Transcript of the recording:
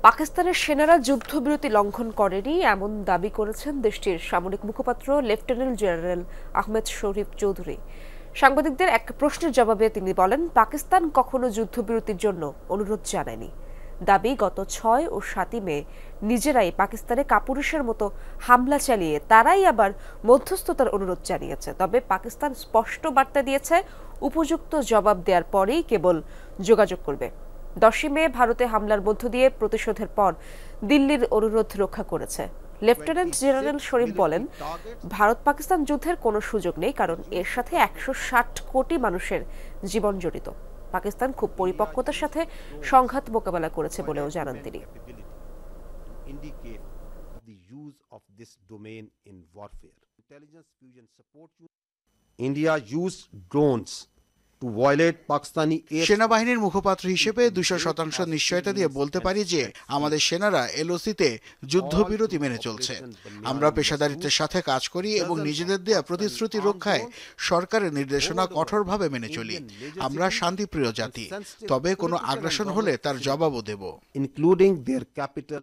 পাকিস্তানের সেনারা যুদ্ধবিরতি লঙ্ঘন করেনি এমন দাবি করেছেন দেশটির সামরিক মুখপাত্র লেফটেন্যান্ট জেনারেল আহমেদ শরীফ চৌধুরী। সাংবাদিকদের এক প্রশ্নের জবাবে তিনি বলেন, পাকিস্তান কখনো যুদ্ধবিরতির জন্য অনুরোধ জানায়নি। দাবি, গত 6 ও 7 মে নিজেরাই পাকিস্তানে কাপুরুষের মতো হামলা চালিয়ে তারাই আবার মধ্যস্থতার অনুরোধ জানিয়েছে। তবে পাকিস্তান স্পষ্ট বার্তা দিয়েছে, উপযুক্ত জবাব দেওয়ার পরেই কেবল যোগাযোগ করবে। 10 মে ভারতে হামলার মধ্য দিয়ে প্রতিশোধের পর দিল্লির অনুরোধ রক্ষা করেছে। লেফটেন্যান্ট জেনারেল শরীফ বলেন, ভারত পাকিস্তান যুদ্ধের কোনো সুযোগ নেই, কারণ এর সাথে 160 কোটি মানুষের জীবন জড়িত। পাকিস্তান খুব পরিপক্কতার সাথে সংঘাত মোকাবেলা করেছে বলেও জানান তিনি। India used drones to violate Pakistani air. সেনাবাহিনীর মুখপাত্র হিসেবে 200% নিশ্চয়তা দিয়ে বলতে পারি যে আমাদের সেনারা এলওসিতে যুদ্ধবিরতি মেনে চলছে। আমরা পেশাদারিত্বের সাথে কাজ করি এবং নিজেদের দেয়া প্রতিশ্রুতি রক্ষায় সরকারের নির্দেশনা কঠোরভাবে মেনে চলি। আমরা শান্তিপ্রিয় জাতি, তবে কোনো আগ্রাসন হলে তার জবাবও দেব। Including their capital